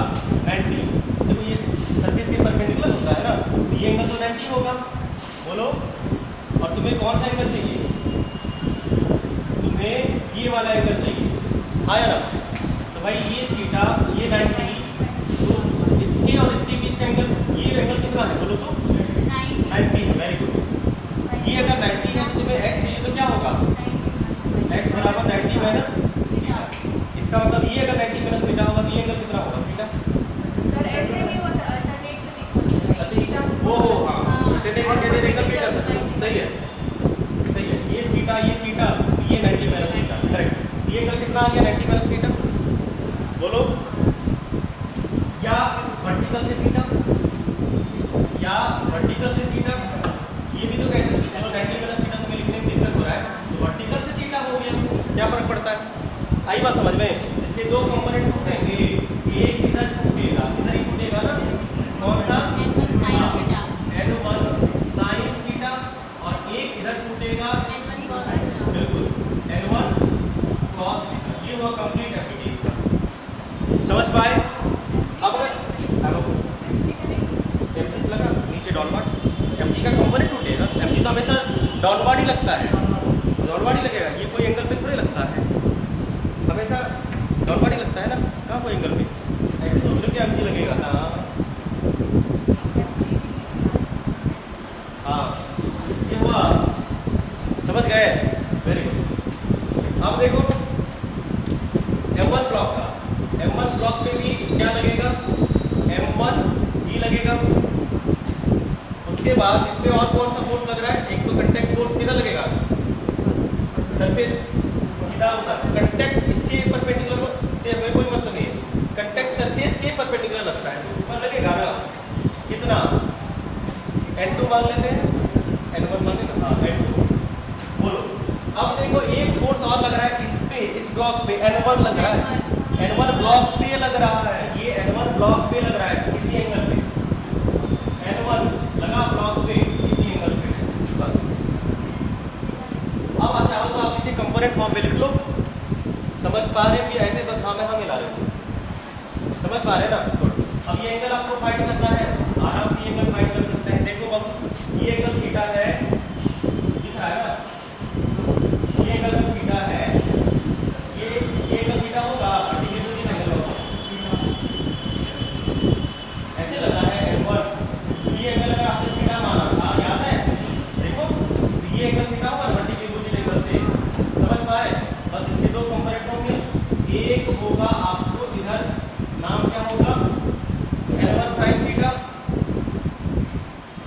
90। देखो ये सरफेस के परपेंडिकुलर होता है ना, तो ये एंगल तो 90 होगा, बोलो। और तुम्हें कौन सा एंगल चाहिए? तुम्हें ये वाला एंगल चाहिए, हाँ या ना? तो भाई ये थीटा, ये 90, तो इसके और इसके बीच का एंगल, ये एंगल कितना है बोलो तो? 90 है, वेरी गुड। ये अगर 90 है तो तुम्हें x चाहिए तो क्या होगा? x बराबर 90 माइनस थीटा। इसका मतलब ये अगर 90 माइनस थीटा होगा तो ये एंगल कितना होगा? थीटा। सर ऐसे भी वो अल्टरनेट में अच्छा वो हाँ, अल्टरनेट एंगल भी कर सकते हो, सही है, सही है। ये थीटा, ये 90 माइनस थीटा, करेक्ट। ये एंगल कितना आ गया? 90 माइनस थीटा, बोलो। या वर्टिकल से थीटा, या वर्टिकल से थीटा, ये भी तो कह सकते हो। चलो 90 माइनस थीटा तुम्हें लिखने में दिक्कत हो रहा है, तो वर्टिकल से थीटा हो गया, क्या फर्क पड़ता है? आई बात समझ में? इसके दो कंपोनेंट टूटेंगे, एक इधर टूटेगा, इधर ही टूटेगा ना, कौन सा? N1 sin थीटा, और एक इधर टूटेगा, बिल्कुल, N1 cos थीटा। ये हुआ कंप्लीट एप्लीकेशन इसका, समझ पाए? अब mg लगा नीचे डाउनवर्ड, mg का कंपोनेंट टूटेगा, mg तो हमेशा डाउनवर्ड ही लगता है, डाउनवर्ड ही लगेगा, ये कोई एंगल पे थोड़े लगता है, हमेशा डाउनवर्ड ही लगता है ना, कहाँ कोई एंगल पे? ऐसे सोच लो कि mg लगेगा ना, हाँ ये हुआ, समझ गए? Very good. अब देखो M1 ब्लॉक का, M1 ब्लॉक पे भी क्या लगेगा? M1G लगेगा। उसके बाद इस पे और कौन सा फोर्स लग रहा है? एक तो कंटेक्ट फोर्स किधर लगेगा? सरफेस सीधा होगा, कंटेक्ट इसके परपेंडिकुलर से हमें कोई मतलब नहीं है, कंटेक्ट सरफेस के परपेंडिकुलर लगता है, तो ऊपर लगेगा ना, कितना? N2 मान लेते हैं, N1 मान लेते हैं, हाँ N2, बोलो। अब देखो एक फोर्स और लग रहा है इस पे, इस ब्लॉक पे N1 लग रहा है, N1 ब्लॉक पे लग रहा है, ये N1 ब्लॉक पे लग रहा है, इसी एंगल पे N1 लगा ब्लॉक पे, इसी एंगल पे। अब अच्छा हो तो आप इसे कंपोनेंट फॉर्म में लिख लो, समझ पा रहे हैं कि ऐसे बस हाँ में हाँ मिला रहे हो, समझ पा रहे हैं ना? अब ये एंगल आपको फाइंड करना है, आराम से ये एंगल फाइंड कर सकते हैं। देखो अब ये एंगल थीटा है, दिख रहा है ना, ये एंगल जो थीटा है, ये एंगल थीटा होगा, ऐसे लगा है N1, ये एंगल अगर आपने थीटा माना था, याद है? देखो तो ये एंगल थीटा होगा वर्टिकल एंगल से, समझ पाए? बस इसके दो कंपोनेंट होंगे, एक होगा आपको इधर, नाम क्या होगा? N1 sin थीटा,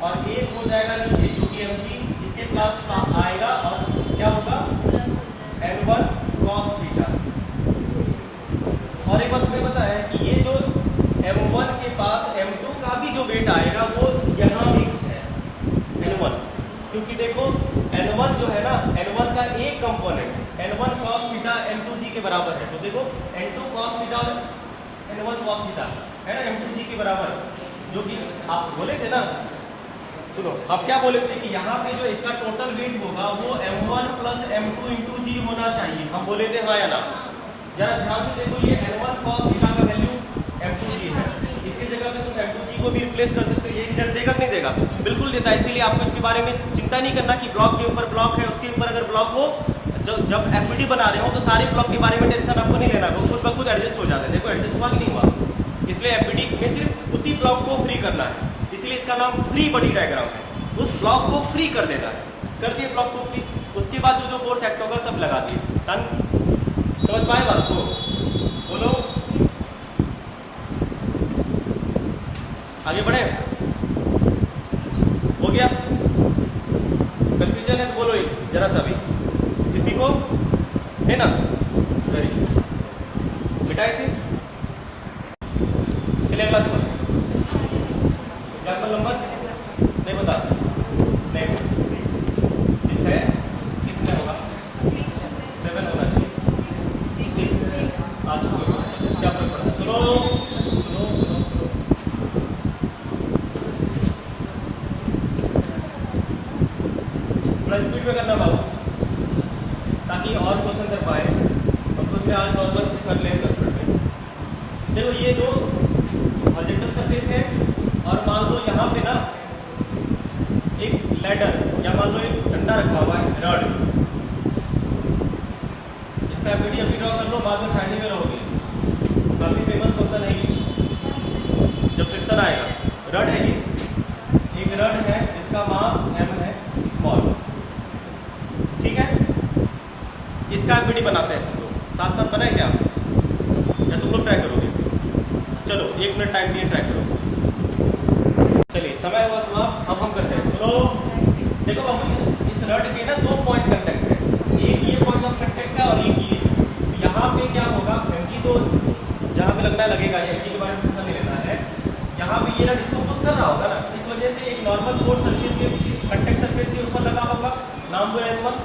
और एक हो जाएगा नीचे जो कि mg, इसके प्लस आएगा, और क्या होगा? N1 cos theta. और एक बात तुम्हें पता है कि ये जो M1 के पास M2 का भी जो वेट आएगा वो यहाँ मिक्स है N1, क्योंकि देखो N1 जो है ना, N1 का एक component N1 cos theta M2G के बराबर है, तो देखो N2 cos थीटा और N1 cos थीटा है ना M2G के बराबर, जो कि आप बोले थे ना, सुनो अब क्या बोले थे कि यहाँ पे जो इसका टोटल वेट होगा वो M1 प्लस M2 इंटू जी होना चाहिए, हम बोले थे हाँ या ना? जरा ध्यान से देखो, ये N1 cos थीटा का वैल्यू M2G है, इसकी जगह पे तुम M2G को भी रिप्लेस कर सकते हो, ये रिजल्ट देगा कि नहीं देगा? बिल्कुल देता है, इसीलिए आपको इसके बारे में चिंता नहीं करना कि ब्लॉक के ऊपर ब्लॉक है, उसके ऊपर अगर ब्लॉक हो जब एफपीडी बना रहे हो तो सारे ब्लॉक के बारे में टेंशन आपको नहीं लेना है, वो खुद ब खुद एडजस्ट हो जाते हैं। देखो एडजस्ट हुआ कि नहीं हुआ, इसलिए एफपीडी में सिर्फ उसी ब्लॉक को फ्री करना है, इसीलिए इसका नाम फ्री बॉडी डायग्राम है। उस ब्लॉक को फ्री कर देना है, कर दिए ब्लॉक को फ्री, उसके बाद जो जो फोर्स एक्ट होगा सब लगा दिए। डन, समझ पाए बात को? बोलो आगे बढ़े, हो गया? कंफ्यूजन है तो बोलो ही जरा सा भी, किसी को है ना? वेरी बेटा इसे चलिए अगला सवाल। एग्जाम्पल नंबर नहीं बता, नहीं 6 है, 6 नहीं होगा, 7 होना चाहिए। आज क्या फर्क पड़ा? सुनो सुनो सुनो सुनो, थोड़ा स्पीड में करना बाबू, ताकि और क्वेश्चन कर पाए। हम सोच रहे आज नॉर्मल कर लें 10 मिनट में। देखो ये दो हॉरिजॉन्टल सरफेस है और मान लो यहाँ पे ना एक लैडर या मान लो एक डंडा रखा हुआ है, रॉड। इसका एफपीडी अभी ड्रॉ कर लो, बाद में फायदे में रहोगे। काफी फेमस क्वेश्चन है ये जब फ्रिक्शन आएगा। रड है ये, एक रड है जिसका मास m है, स्मॉल, ठीक है? इसका एफपीडी बनाते हैं सब लोग, साथ साथ बनाए क्या या तुम लोग ट्राई करोगे? चलो 1 मिनट टाइम दिए, ट्राई करो। चलिए समय हुआ समाप्त, अब हम करते हैं। चलो देखो बाबू, इस रड के ना 2 पॉइंट कंटेक्ट है, एक ये पॉइंट ऑफ कंटेक्ट है और एक ये। तो यहाँ पे क्या होगा, mg तो जहाँ पे लगना है लगेगा, mg के बारे में टेंशन नहीं लेना है। यहाँ पे ये रड इसको पुश कर रहा होगा ना, इस वजह से एक नॉर्मल फोर्स सरफेस के कंटेक्ट सरफेस के ऊपर लगा होगा, नाम दो N1।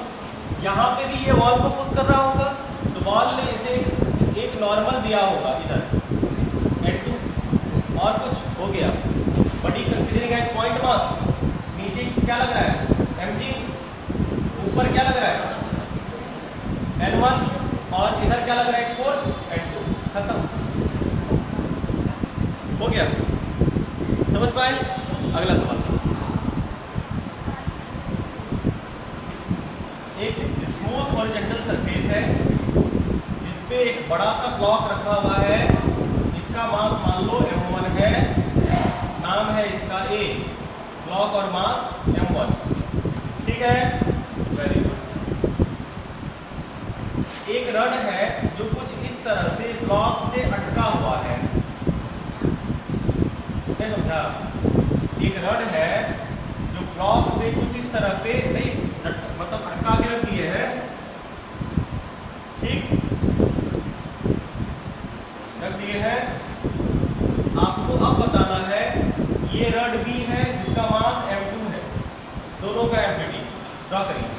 यहाँ पे भी ये वॉल को पुश कर रहा होगा, तो वॉल ने इसे एक नॉर्मल दिया होगा इधर N2, और कुछ हो गया बड़ी कंसीडरिंग एज पॉइंट मास। नीचे क्या लग रहा है mg, ऊपर क्या लग रहा है N1, और इधर क्या लग रहा है फोर्स N2। खत्म, हो गया? समझ पाए? अगला सवाल, एक स्मूथ हॉरिजॉन्टल सरफेस है जिसपे एक बड़ा सा ब्लॉक रखा हुआ है, इसका मास मान लो m1 है, नाम है इसका A, ब्लॉक और मास m1, ठीक है? Very good. एक रड है जो कुछ इस तरह से ब्लॉक से अटका हुआ है, नहीं समझा? एक रड है जो ब्लॉक से कुछ इस तरह पे नहीं, मतलब अटका के रख दिए है, ठीक? रख दिए हैं। आपको अब बताना है ये रड B है जिसका मास m2 है, दोनों का एफबीडी ड्रॉ करिए।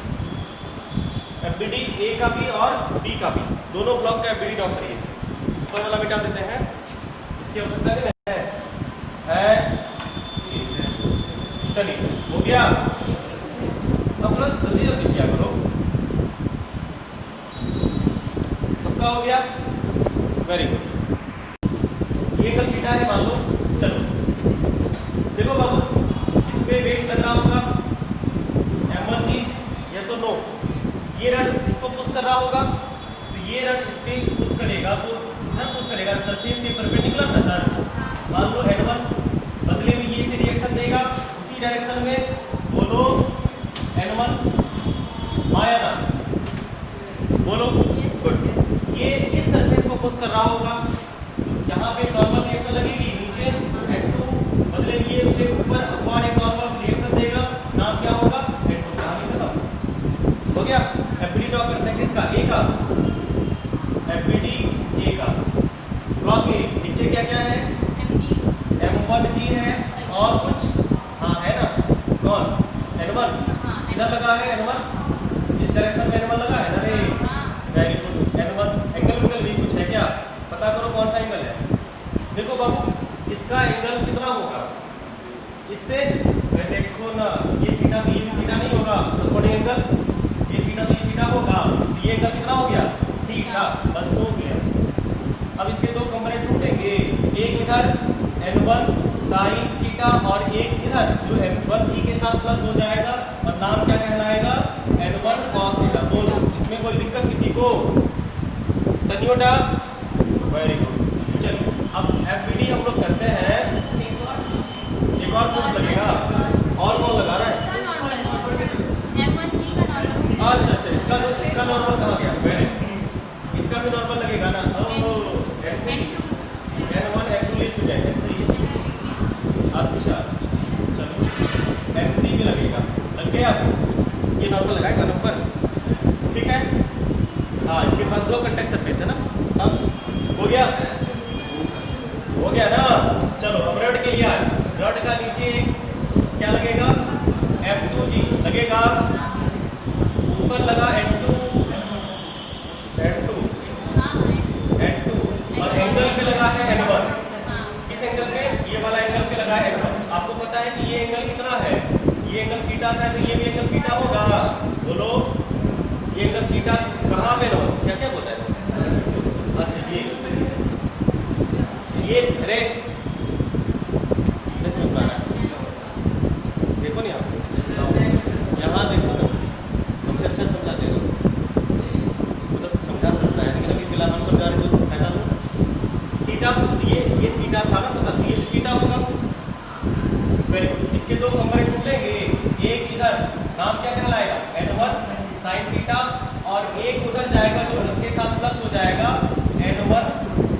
एफबीडी A का भी और B का भी, दोनों ब्लॉक का एफबीडी ड्रॉ करिए। ऊपर वाला मिटा देते हैं, इसकी आवश्यकता नहीं है। चलिए हो गया? अब थोड़ा जल्दी जल्दी क्या करो, सबका हो गया? Very good. ये एंगल थीटा है मान लो, चलो देखो बाबू, इस पे वेट लग रहा होगा m1g, यस और नो? ये रड इसको पुश कर रहा होगा, तो ये रड इस पे पुश करेगा, तो ना पुश करेगा सरफेस के परपेंडिकुलर ना सर, मान लो n1, बदले में ये से रिएक्शन देगा उसी डायरेक्शन में, बोलो n1 आया ना? बोलो गुड। ये इस सरफेस को पुश कर रहा होगा, यहाँ पे नॉर्मल रिएक्शन लगेगी, नीचे n2, बदले में ये उसे ऊपर अपॉन एक नॉर्मल रिएक्शन देगा, नाम क्या होगा n2। कहानी खत्म, हो गया? एफबीडी ड्रॉ करते हैं किसका? A का, एफबीडी A का, ब्लॉक A, नीचे क्या क्या है m1g है और कुछ, हाँ है ना, कौन n1, इधर लगा है n1, इस डायरेक्शन में n1 लगा है ना रे? Very good. n1 एंगल भी कुछ है क्या? पता करो कौन सा एंगल है। देखो बाबू, इसका एंगल कितना होगा इससे, देखो ना, ये थीटा तो ये भी थीटा नहीं होगा, कॉरस्पॉन्डिंग एंगल, ये थीटा तो ये थीटा होगा, ये एंगल कितना हो गया? थीटा, बस हो गया। अब इसके दो कंपोनेंट टूटेंगे, एक इधर n1 साइन थीटा और एक इधर जो m1g के साथ प्लस हो जाएगा और नाम क्या कहलाएगा n1 cos थीटा। दोनों, इसमें कोई अन्योटा, वेरी गुड। चलिए अब FBD हम लोग करते हैं, एक और फोर्स लगेगा, और कौन लगा रहा है? अच्छा अच्छा, इसका नॉर्मल कहाँ गया? वेरी, इसका भी नॉर्मल लगेगा ना? N1 N2 ले चुके हैं, N3। अच्छा चलो M3 भी लगेगा, लग गया आपको? ये नॉर्मल लगाएगा नंबर, ठीक है। हाँ, इसके पास दो कंटेक्ट सरफेस है ना। अब हो गया, हो गया ना। चलो अब रड के लिए आए। रड का नीचे क्या लगेगा? M2G लगेगा, ऊपर लगा N2 और एंगल पे लगा है N1। किस एंगल पे? ये वाला एंगल पे लगा है N1। आपको पता है कि ये एंगल कितना है? ये एंगल थीटा था, तो ये भी एंगल थीटा होगा। बोलो, ये एंगल थीटा कहाँ पे लो? क्या क्या बोलता है? अच्छा ये अरे नहीं समझ पा रहा है। देखो नहीं आप, यहाँ देखो तो हमसे अच्छा समझा देगा, मतलब समझा सकता है, लेकिन अभी फिलहाल हम समझा रहे तो फायदा हो। थीटा, ये थीटा था ना, तो ये थीटा होगा। Very good. इसके दो कंपोनेंट टूटेंगे, एक इधर नाम क्या कहलाएगा? N1 sin थीटा, और एक उधर जाएगा जो इसके साथ प्लस हो जाएगा N1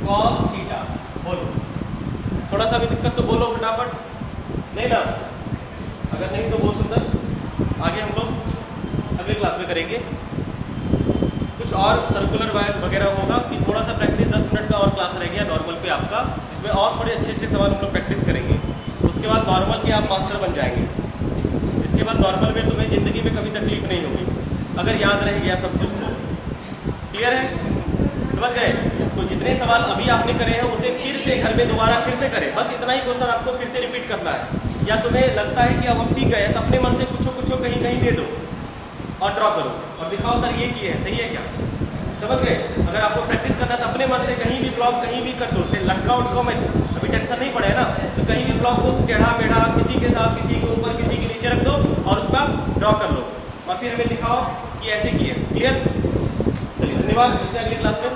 cos थीटा। बोलो, थोड़ा सा भी दिक्कत तो बोलो फटाफट, नहीं ना? अगर नहीं तो बहुत सुंदर, आगे हम लोग अगले क्लास में करेंगे। कुछ और सर्कुलर वायर वगैरह होगा कि थोड़ा सा प्रैक्टिस, 10 मिनट का और क्लास रह गया नॉर्मल पे आपका, जिसमें और थोड़े अच्छे अच्छे सवाल हम लोग प्रैक्टिस करेंगे। उसके बाद नॉर्मल के आप मास्टर बन जाएंगे। इसके बाद नॉर्मल में तुम्हें ज़िंदगी में कभी तकलीफ नहीं होगी, अगर याद रह गया सब कुछ तो। क्लियर है? समझ गए? तो जितने सवाल अभी आपने करे हैं उसे फिर से घर में दोबारा फिर से करें, बस इतना ही क्वेश्चन आपको फिर से रिपीट करना है। या तुम्हें लगता है कि अब हम सीख गए तो अपने मन से कुछ कहीं कहीं दे दो और ड्रॉ करो और दिखाओ सर ये किए हैं, सही है क्या? समझ गए? अगर आपको प्रैक्टिस करना है तो अपने मन से कहीं भी ब्लॉक कहीं भी कर दो, लटका उटकाओ मत, अभी टेंशन नहीं पड़े ना, तो कहीं भी ब्लॉक को टेढ़ा मेढ़ा किसी के साथ, किसी के ऊपर, किसी के नीचे रख दो और उस पर ड्रॉ कर लो और फिर हमें दिखाओ कि ऐसे किए। क्लियर? चलिए धन्यवाद, मिलते हैं अगली क्लास में।